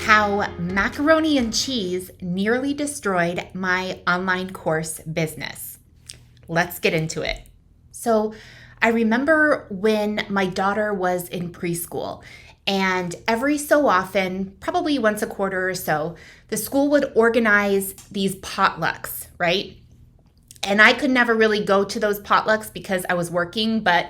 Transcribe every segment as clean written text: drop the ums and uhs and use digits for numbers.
how macaroni and cheese nearly destroyed my online course business. Let's get into it. So I remember when my daughter was in preschool, and every so often, probably once a quarter or so, the school would organize these potlucks, right? And I could never really go to those potlucks because I was working, but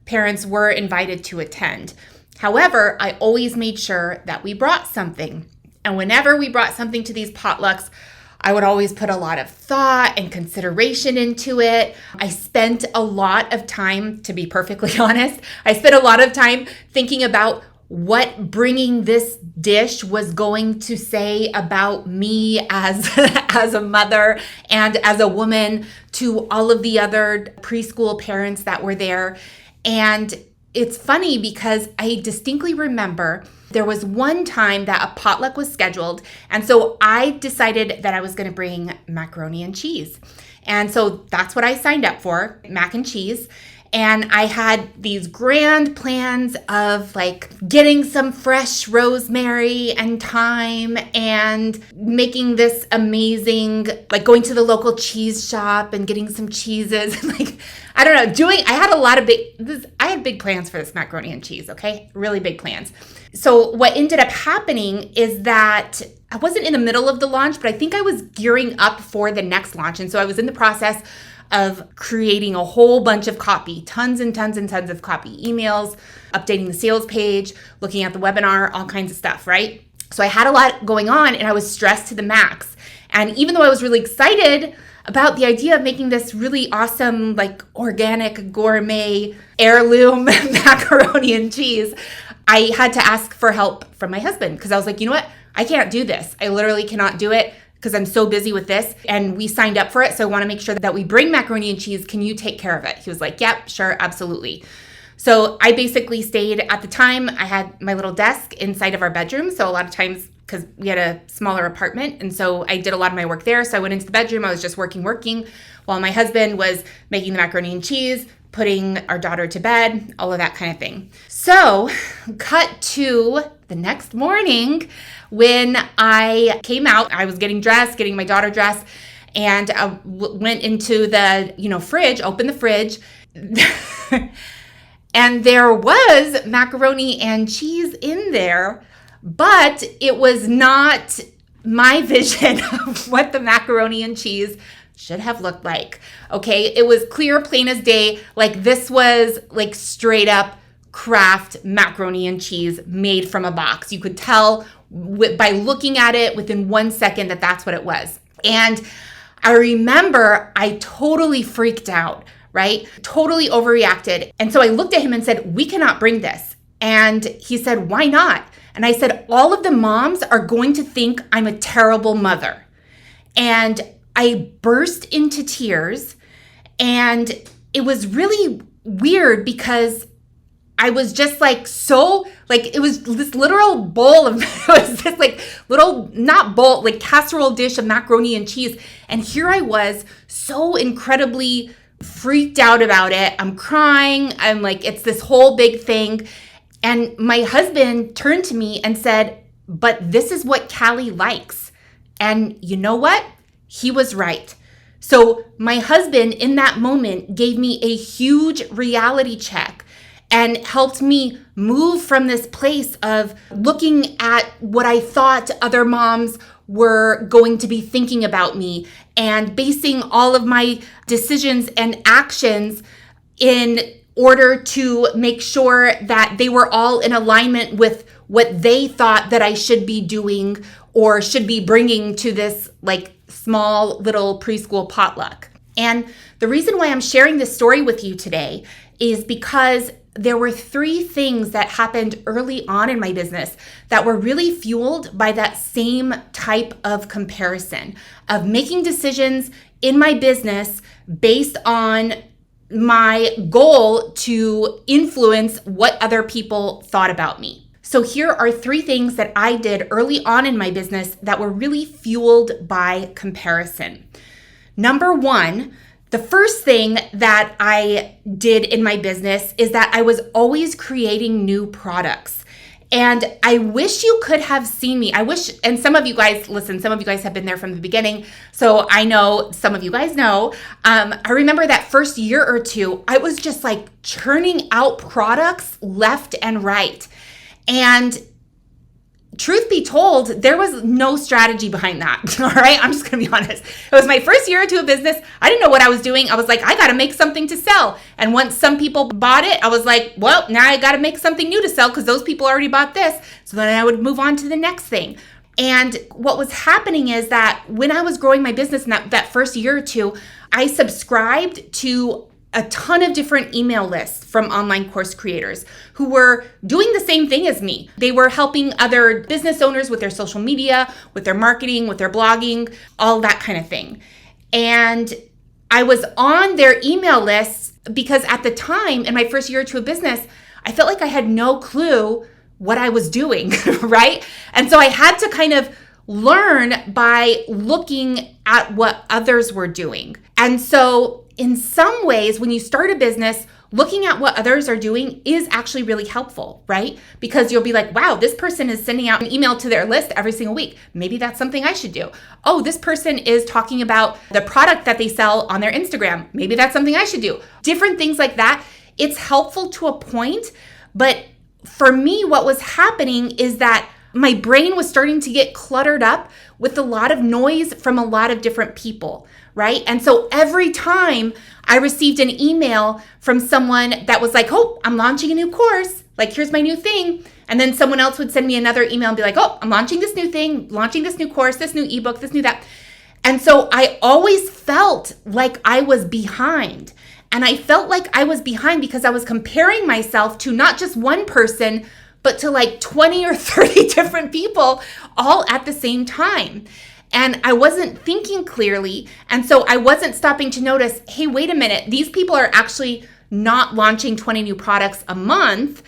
parents were invited to attend. However, I always made sure that we brought something. And whenever we brought something to these potlucks, I would always put a lot of thought and consideration into it. I spent a lot of time, to be perfectly honest, I spent a lot of time thinking about what bringing this dish was going to say about me as, as a mother and as a woman to all of the other preschool parents that were there. And it's funny because I distinctly remember there was one time that a potluck was scheduled. And so I decided that I was going to bring macaroni and cheese. And so that's what I signed up for, mac and cheese. And I had these grand plans of like getting some fresh rosemary and thyme and making this amazing, like going to the local cheese shop and getting some cheeses. Like, I don't know, I had big plans for this macaroni and cheese, okay? Really big plans. So what ended up happening is that I wasn't in the middle of the launch, but I think I was gearing up for the next launch. And so I was in the process of creating a whole bunch of copy, tons and tons and tons of copy, emails, updating the sales page, looking at the webinar, all kinds of stuff, right? So I had a lot going on and I was stressed to the max. And even though I was really excited about the idea of making this really awesome, like organic gourmet heirloom macaroni and cheese, I had to ask for help from my husband because I was like, you know what? I can't do this. I literally cannot do it because I'm so busy with this and we signed up for it. So I want to make sure that we bring macaroni and cheese. Can you take care of it? He was like, yep, sure, absolutely. So I basically stayed at the time. I had my little desk inside of our bedroom. So a lot of times, because we had a smaller apartment. And so I did a lot of my work there. So I went into the bedroom. I was just working while my husband was making the macaroni and cheese, putting our daughter to bed, all of that kind of thing. So cut to the next morning when I came out, I was getting my daughter dressed, and I went into the, fridge, opened the fridge, and there was macaroni and cheese in there, but it was not my vision of what the macaroni and cheese should have looked like. Okay, it was clear, plain as day. Like this was like straight up Kraft macaroni and cheese made from a box. You could tell by looking at it within 1 second that that's what it was. And I remember I totally freaked out, right? Totally overreacted. And so I looked at him and said, we cannot bring this. And he said, why not? And I said, all of the moms are going to think I'm a terrible mother. And I burst into tears, and it was really weird because I was just like, it was this literal bowl of, it was this like little, not bowl, like casserole dish of macaroni and cheese. And here I was so incredibly freaked out about it. I'm crying. I'm like, it's this whole big thing. And my husband turned to me and said, but this is what Callie likes. And you know what? He was right. So my husband in that moment gave me a huge reality check and helped me move from this place of looking at what I thought other moms were going to be thinking about me and basing all of my decisions and actions in order to make sure that they were all in alignment with what they thought that I should be doing or should be bringing to this like small little preschool potluck. And the reason why I'm sharing this story with you today is because there were 3 things that happened early on in my business that were really fueled by that same type of comparison of making decisions in my business based on my goal to influence what other people thought about me. So here are 3 things that I did early on in my business that were really fueled by comparison. Number 1, the first thing that I did in my business is that I was always creating new products. And I wish you could have seen me. I wish, and some of you guys, listen, some of you guys have been there from the beginning. So I know some of you guys know. I remember that first year or two, I was just like churning out products left and right. And truth be told, there was no strategy behind that. All right. I'm just going to be honest. It was my first year or two of business. I didn't know what I was doing. I was like, I got to make something to sell. And once some people bought it, I was like, well, now I got to make something new to sell because those people already bought this. So then I would move on to the next thing. And what was happening is that when I was growing my business in that first year or two, I subscribed to a ton of different email lists from online course creators who were doing the same thing as me. They were helping other business owners with their social media, with their marketing, with their blogging, all that kind of thing. And I was on their email lists because at the time in my first year or two of business, I felt like I had no clue what I was doing, right? And so I had to kind of learn by looking at what others were doing. And so in some ways, when you start a business, looking at what others are doing is actually really helpful, right? Because you'll be like, wow, this person is sending out an email to their list every single week. Maybe that's something I should do. Oh, this person is talking about the product that they sell on their Instagram. Maybe that's something I should do. Different things like that. It's helpful to a point, but for me, what was happening is that my brain was starting to get cluttered up with a lot of noise from a lot of different people, right? And so every time I received an email from someone that was like, oh, I'm launching a new course, like here's my new thing. And then someone else would send me another email and be like, oh, I'm launching this new thing, launching this new course, this new ebook, this new that. And so I always felt like I was behind. And I felt like I was behind because I was comparing myself to not just one person, but to like 20 or 30 different people all at the same time. And I wasn't thinking clearly. And so I wasn't stopping to notice, hey, wait a minute, these people are actually not launching 20 new products a month.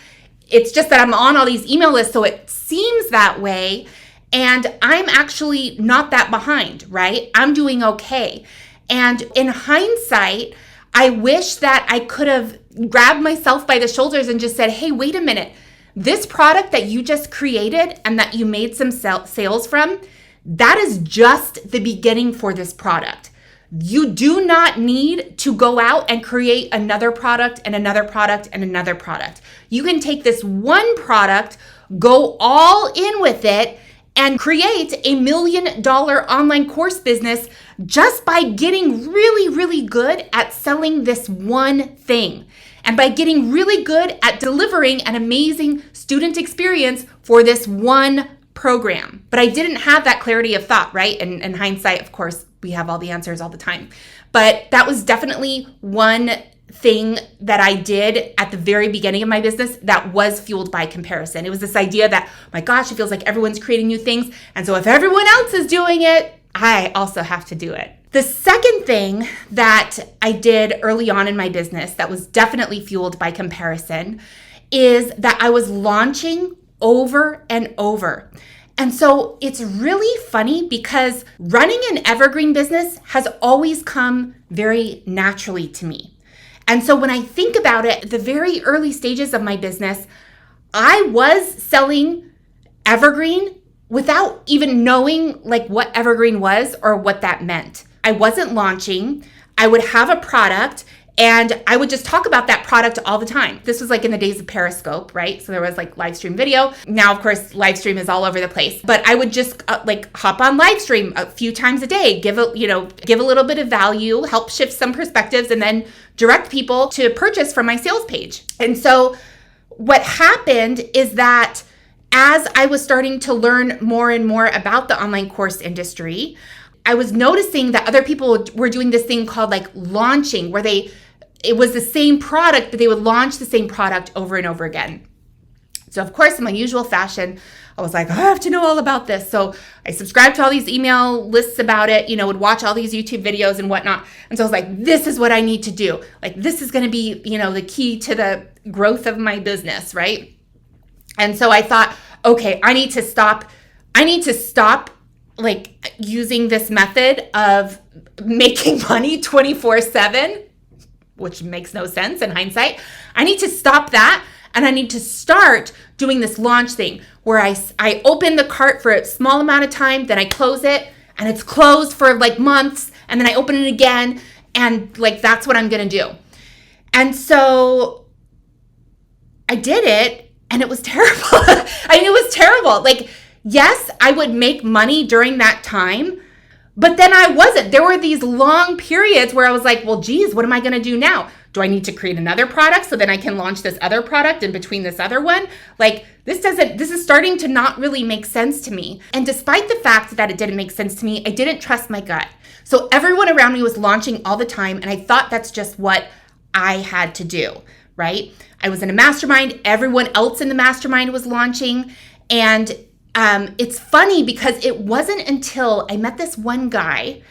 It's just that I'm on all these email lists, so it seems that way. And I'm actually not that behind, right? I'm doing okay. And in hindsight, I wish that I could have grabbed myself by the shoulders and just said, hey, wait a minute. This product that you just created and that you made some sales from, that is just the beginning for this product. You do not need to go out and create another product and another product and another product. You can take this one product, go all in with it, and create $1 million online course business just by getting really, really good at selling this one thing. And by getting really good at delivering an amazing student experience for this one program. But I didn't have that clarity of thought, right? And in hindsight, of course, we have all the answers all the time. But that was definitely one thing that I did at the very beginning of my business that was fueled by comparison. It was this idea that, oh my gosh, it feels like everyone's creating new things. And so if everyone else is doing it, I also have to do it. The second thing that I did early on in my business that was definitely fueled by comparison is that I was launching over and over. And so it's really funny because running an evergreen business has always come very naturally to me. And so when I think about it, the very early stages of my business, I was selling evergreen without even knowing like what evergreen was or what that meant. I wasn't launching. I would have a product and I would just talk about that product all the time. This was like in the days of Periscope, right? So there was like live stream video. Now, of course, live stream is all over the place, but I would just like hop on live stream a few times a day, give a little bit of value, help shift some perspectives, and then direct people to purchase from my sales page. And so what happened is that as I was starting to learn more and more about the online course industry, I was noticing that other people were doing this thing called like launching, where it was the same product, but they would launch the same product over and over again. So of course, in my usual fashion, I was like, I have to know all about this. So I subscribed to all these email lists about it, would watch all these YouTube videos and whatnot. And so I was like, this is what I need to do. Like, this is going to be, the key to the growth of my business, right? And so I thought, okay, I need to stop like using this method of making money 24/7, which makes no sense in hindsight. I need to stop that. And I need to start doing this launch thing where I open the cart for a small amount of time, then I close it, and it's closed for like months, and then I open it again, and like that's what I'm gonna do. And so I did it, and it was terrible. I mean, it was terrible. Like, yes, I would make money during that time, but then I wasn't. There were these long periods where I was like, well, geez, what am I going to do now? Do I need to create another product so then I can launch this other product in between this other one? Like, this is starting to not really make sense to me. And despite the fact that it didn't make sense to me, I didn't trust my gut. So everyone around me was launching all the time, and I thought that's just what I had to do, right? I was in a mastermind. Everyone else in the mastermind was launching, and it's funny because it wasn't until I met this one guy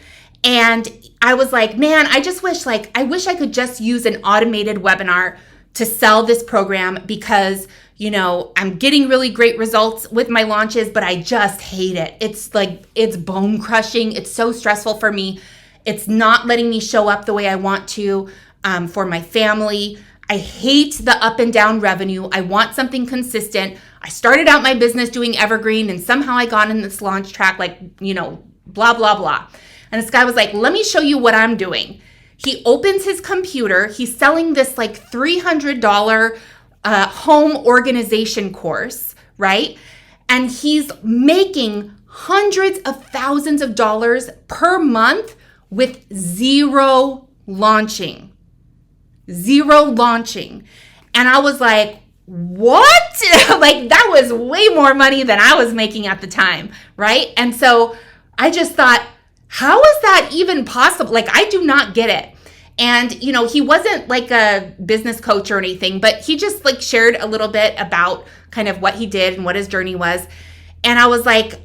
and I was like, man, I wish I could just use an automated webinar to sell this program because, I'm getting really great results with my launches, but I just hate it. It's bone crushing. It's so stressful for me. It's not letting me show up the way I want to for my family. I hate the up and down revenue. I want something consistent. I started out my business doing evergreen, and somehow I got in this launch track, blah, blah, blah. And this guy was like, let me show you what I'm doing. He opens his computer. He's selling this like $300 home organization course, right? And he's making hundreds of thousands of dollars per month with zero launching. And I was like, what? Like, that was way more money than I was making at the time, right? And so I just thought, how is that even possible? Like, I do not get it. And, he wasn't like a business coach or anything, but he just like shared a little bit about kind of what he did and what his journey was. And I was like,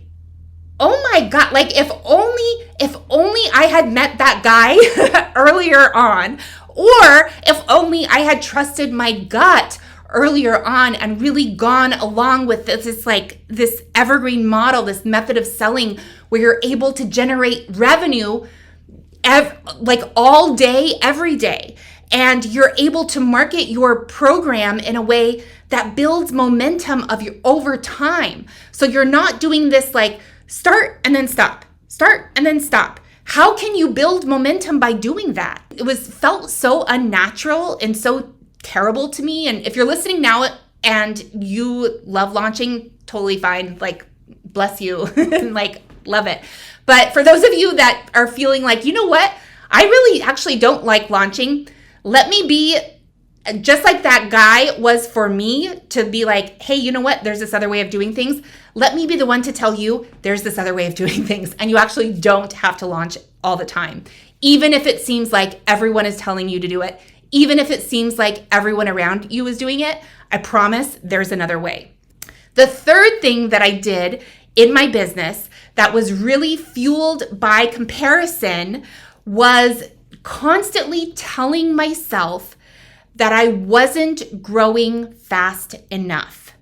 oh my God, like if only I had met that guy earlier on, or if only I had trusted my gut earlier on and really gone along with this evergreen model, this method of selling where you're able to generate revenue all day, every day. And you're able to market your program in a way that builds momentum over time. So you're not doing this like start and then stop, start and then stop. How can you build momentum by doing that? It felt so unnatural and so terrible to me. And if you're listening now and you love launching, totally fine. Like, bless you and like love it. But for those of you that are feeling like, you know what? I really actually don't like launching. Let me be just like that guy was for me to be like, hey, you know what? There's this other way of doing things. Let me be the one to tell you there's this other way of doing things. And you actually don't have to launch all the time. Even if it seems like everyone is telling you to do it, even if it seems like everyone around you is doing it, I promise there's another way. The third thing that I did in my business that was really fueled by comparison was constantly telling myself that I wasn't growing fast enough,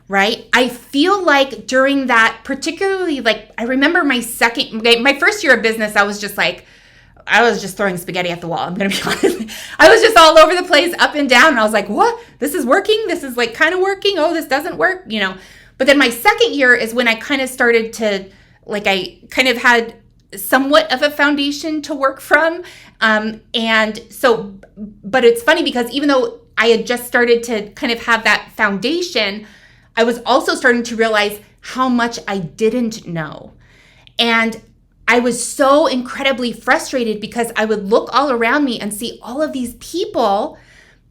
right? I feel like during that, particularly like I remember my first year of business, I was just throwing spaghetti at the wall. I'm going to be honest. I was just all over the place, up and down. And I was like, what? This is working. This is like kind of working. Oh, this doesn't work, But then my second year is when I kind of started to, I kind of had somewhat of a foundation to work from. And so, but it's funny because even though I had just started to kind of have that foundation, I was also starting to realize how much I didn't know. And I was so incredibly frustrated because I would look all around me and see all of these people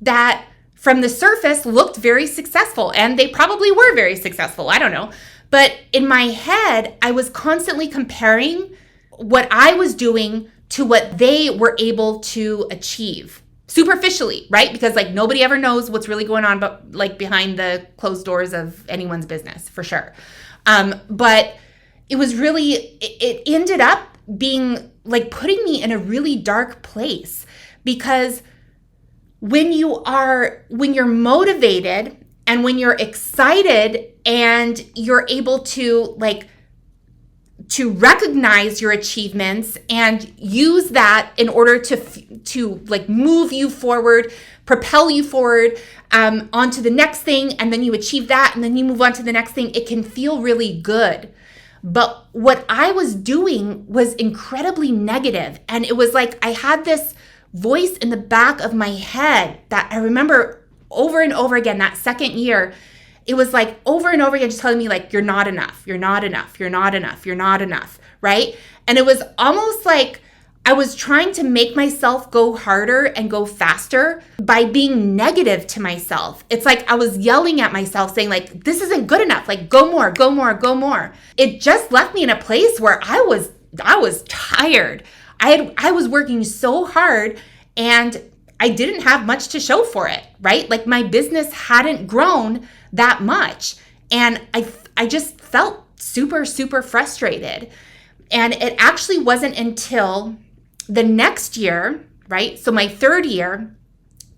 that from the surface looked very successful, and they probably were very successful. I don't know. But in my head, I was constantly comparing what I was doing to what they were able to achieve superficially, right? Because nobody ever knows what's really going on, but behind the closed doors of anyone's business, for sure. But it was really, it ended up being putting me in a really dark place, because when you're motivated and when you're excited and you're able to to recognize your achievements and use that in order to like move you forward, propel you forward onto the next thing, and then you achieve that, and then you move on to the next thing. It can feel really good. But what I was doing was incredibly negative. And it was like I had this voice in the back of my head that I remember over and over again that second year. It was like over and over again just telling me like, you're not enough, you're not enough, you're not enough, you're not enough, right? And it was almost like I was trying to make myself go harder and go faster by being negative to myself. It's like I was yelling at myself saying like, this isn't good enough. Like, go more, go more, go more. It just left me in a place where I was tired. I was working so hard and I didn't have much to show for it, right? Like my business hadn't grown that much. And I just felt super, super frustrated. And it actually wasn't until the next year, right? So my third year,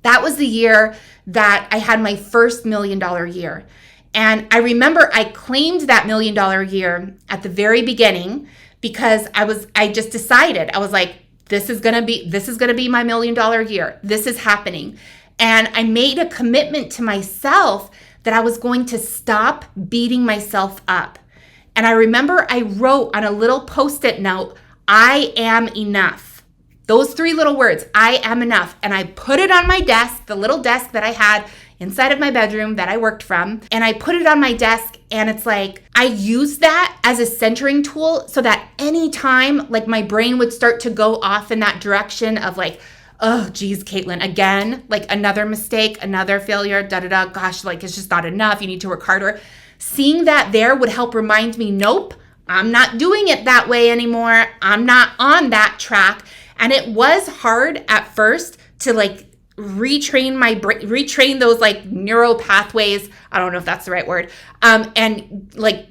that was the year that I had my first $1 million year. And I remember I claimed that $1 million year at the very beginning because I just decided, I was like, this is gonna be my $1 million year. This is happening. And I made a commitment to myself that I was going to stop beating myself up. And I remember I wrote on a little Post-it note, I am enough. Those 3 little words, I am enough. And I put it on my desk, the little desk that I had inside of my bedroom that I worked from. And I put it on my desk, and it's like, I used that as a centering tool so that anytime like my brain would start to go off in that direction of like, oh, geez, Caitlin, again, like another mistake, another failure, gosh, like it's just not enough. You need to work harder. Seeing that there would help remind me, nope, I'm not doing it that way anymore. I'm not on that track. And it was hard at first to like retrain my brain, retrain those like neural pathways. I don't know if that's the right word. And like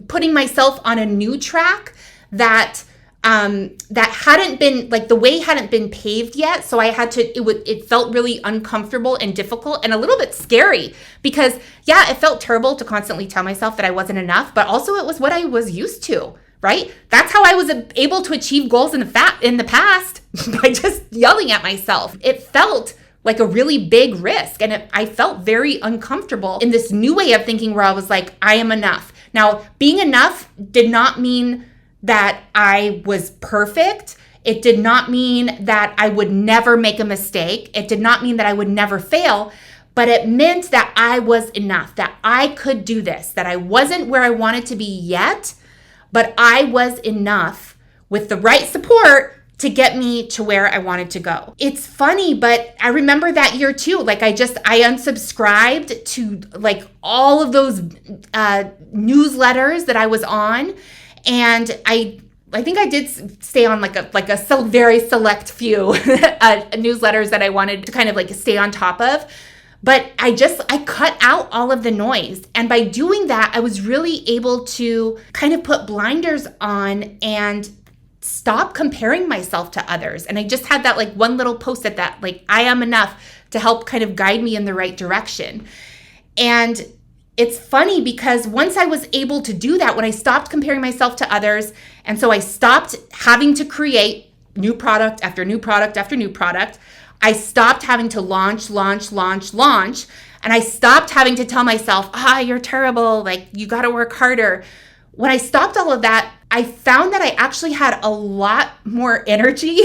putting myself on a new track that hadn't been like the way hadn't been paved yet. So I had to, it felt really uncomfortable and difficult and a little bit scary because yeah, it felt terrible to constantly tell myself that I wasn't enough, but also it was what I was used to. Right? That's how I was able to achieve goals in the past by just yelling at myself. It felt like a really big risk and I felt very uncomfortable in this new way of thinking where I was like, I am enough. Now, being enough did not mean that I was perfect. It did not mean that I would never make a mistake. It did not mean that I would never fail, but it meant that I was enough, that I could do this, that I wasn't where I wanted to be yet, but I was enough with the right support to get me to where I wanted to go. It's funny, but I remember that year too. Like I unsubscribed to like all of those newsletters that I was on. And I think I did stay on like a very select few newsletters that I wanted to kind of like stay on top of. But I cut out all of the noise. And by doing that, I was really able to kind of put blinders on and stop comparing myself to others. And I just had that like one little Post-it that like, I am enough to help kind of guide me in the right direction. And it's funny because once I was able to do that, when I stopped comparing myself to others, and so I stopped having to create new product after new product after new product, I stopped having to launch. And I stopped having to tell myself, you're terrible. Like, you got to work harder. When I stopped all of that, I found that I actually had a lot more energy,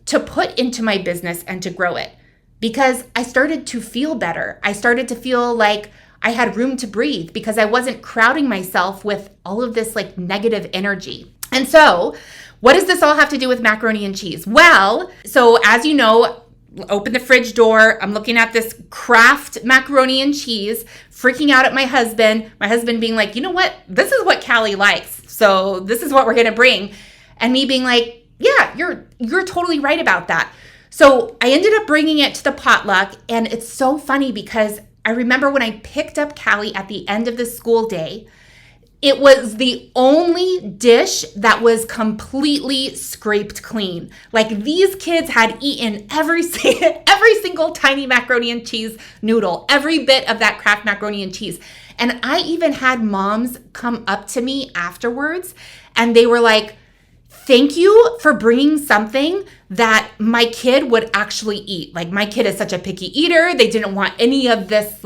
to put into my business and to grow it because I started to feel better. I started to feel like I had room to breathe because I wasn't crowding myself with all of this like negative energy. And so what does this all have to do with macaroni and cheese? Well, so as you know, open the fridge door. I'm looking at this Kraft macaroni and cheese, freaking out at my husband being like, you know what? This is what Callie likes. So this is what we're going to bring. And me being like, yeah, you're totally right about that. So I ended up bringing it to the potluck. And it's so funny because I remember when I picked up Callie at the end of the school day, It was the only dish that was completely scraped clean. Like these kids had eaten every single tiny macaroni and cheese noodle, every bit of that Kraft macaroni and cheese. And I even had moms come up to me afterwards and they were like, thank you for bringing something that my kid would actually eat. Like my kid is such a picky eater. They didn't want any of this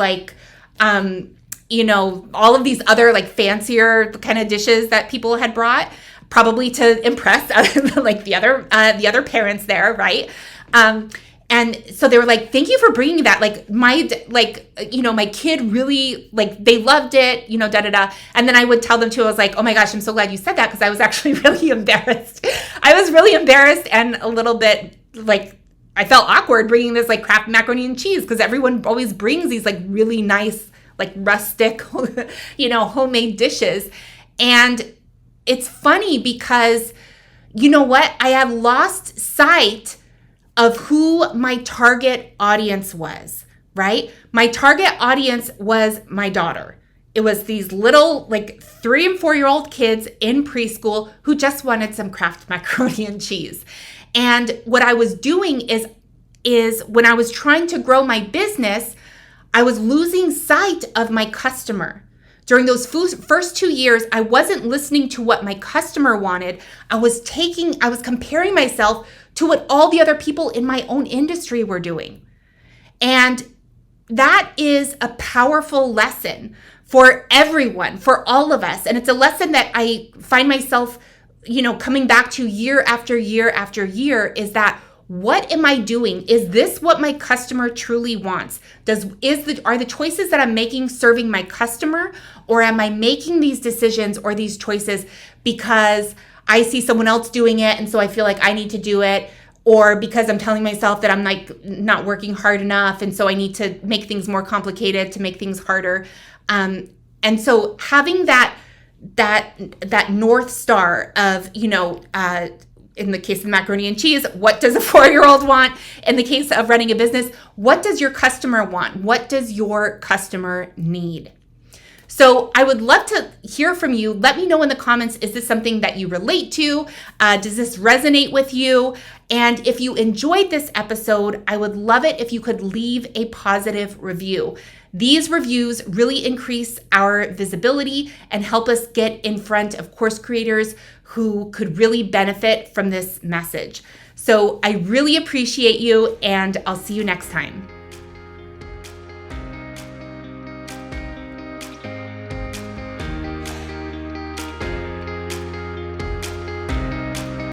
all of these other like fancier kind of dishes that people had brought, probably to impress like the other parents there, right? And so they were like, thank you for bringing that. Like my kid really, like, they loved it, da, da, da. And then I would tell them too, I was like, oh my gosh, I'm so glad you said that, because I was actually really embarrassed. I was really embarrassed and a little bit like, I felt awkward bringing this like Kraft macaroni and cheese, because everyone always brings these like really nice, like rustic, homemade dishes. And it's funny because, you know what? I have lost sight of who my target audience was, right? My target audience was my daughter. It was these little like 3 and 4-year-old kids in preschool who just wanted some Kraft macaroni and cheese. And what I was doing is when I was trying to grow my business, I was losing sight of my customer. During those first 2 years, I wasn't listening to what my customer wanted. I was comparing myself to what all the other people in my own industry were doing. And that is a powerful lesson for everyone, for all of us. And it's a lesson that I find myself, coming back to year after year after year, is that what am I doing? Is this what my customer truly wants? Are the choices that I'm making serving my customer, or am I making these decisions or these choices because I see someone else doing it and so I feel like I need to do it, or because I'm telling myself that I'm like not working hard enough and so I need to make things more complicated to make things harder? And so having that North Star of, in the case of macaroni and cheese, what does a 4-year-old want? In the case of running a business, what does your customer want? What does your customer need? So I would love to hear from you. Let me know in the comments, is this something that you relate to? Does this resonate with you? And if you enjoyed this episode, I would love it if you could leave a positive review. These reviews really increase our visibility and help us get in front of course creators who could really benefit from this message. So I really appreciate you, and I'll see you next time.